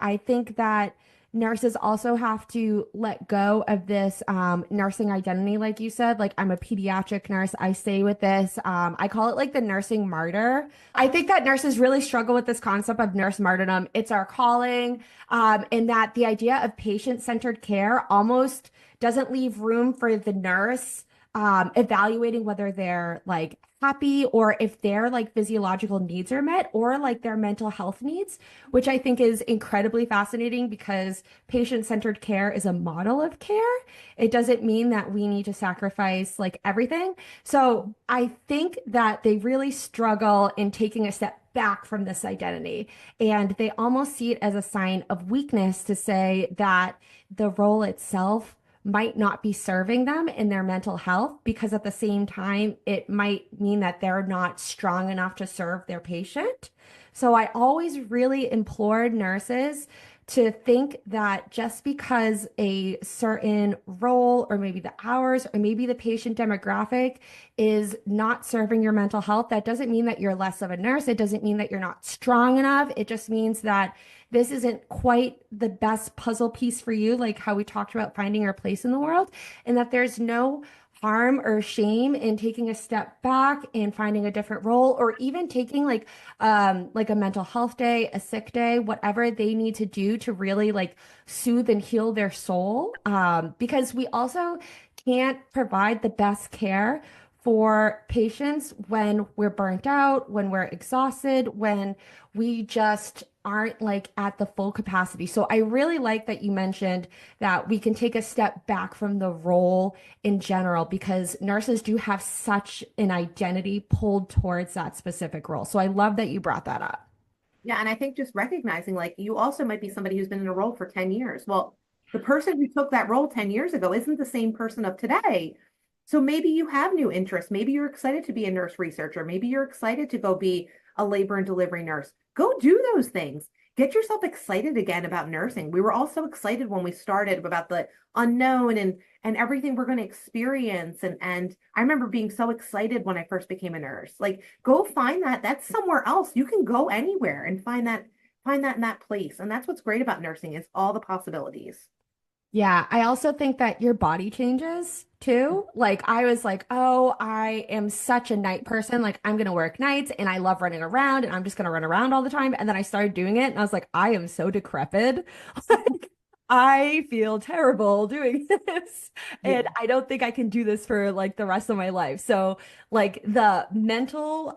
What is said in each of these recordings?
I think that nurses also have to let go of this nursing identity, like you said. Like, I'm a pediatric nurse. I stay with this. I call it like the nursing martyr. I think that nurses really struggle with this concept of nurse martyrdom. It's our calling, and that the idea of patient-centered care almost doesn't leave room for the nurse evaluating whether they're like happy or if their like physiological needs are met or like their mental health needs, which I think is incredibly fascinating because patient-centered care is a model of care. It doesn't mean that we need to sacrifice like everything. So I think that they really struggle in taking a step back from this identity, and they almost see it as a sign of weakness to say that the role itself might not be serving them in their mental health, because at the same time, it might mean that they're not strong enough to serve their patient. So I always really implored nurses to think that just because a certain role or maybe the hours or maybe the patient demographic is not serving your mental health, that doesn't mean that you're less of a nurse. It doesn't mean that you're not strong enough. It just means that this isn't quite the best puzzle piece for you, like how we talked about finding your place in the world, and that there's no harm or shame in taking a step back and finding a different role, or even taking like a mental health day, a sick day, whatever they need to do to really like soothe and heal their soul, because we also can't provide the best care for patients when we're burnt out, when we're exhausted, when we just aren't like at the full capacity. So I really like that you mentioned that we can take a step back from the role in general, because nurses do have such an identity pulled towards that specific role. So I love that you brought that up. Yeah, and I think just recognizing like you also might be somebody who's been in a role for 10 years. Well, the person who took that role 10 years ago isn't the same person of today. So maybe you have new interests. Maybe you're excited to be a nurse researcher. Maybe you're excited to go be a labor and delivery nurse. Go do those things. Get yourself excited again about nursing. We were all so excited when we started about the unknown and everything we're going to experience. And I remember being so excited when I first became a nurse. Like, go find that. That's somewhere else. You can go anywhere and find that in that place. And that's what's great about nursing is all the possibilities. Yeah, I also think that your body changes too. Like, I was like, oh, I am such a night person. Like, I'm gonna work nights and I love running around and I'm just gonna run around all the time. And then I started doing it and I was like, I am so decrepit. Like, I feel terrible doing this. Yeah. And I don't think I can do this for like the rest of my life. So like the mental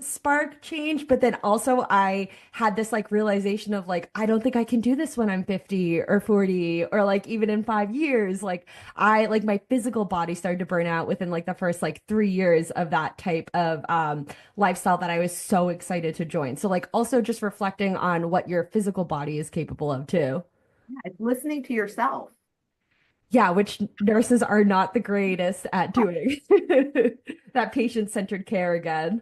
spark change, but then also I had this like realization of like, I don't think I can do this when I'm 50 or 40 or like even in 5 years. Like, I like my physical body started to burn out within like the first like 3 years of that type of lifestyle that I was so excited to join. So like also just reflecting on what your physical body is capable of too. Yeah, it's listening to yourself. Yeah, which nurses are not the greatest at doing. That patient-centered care again.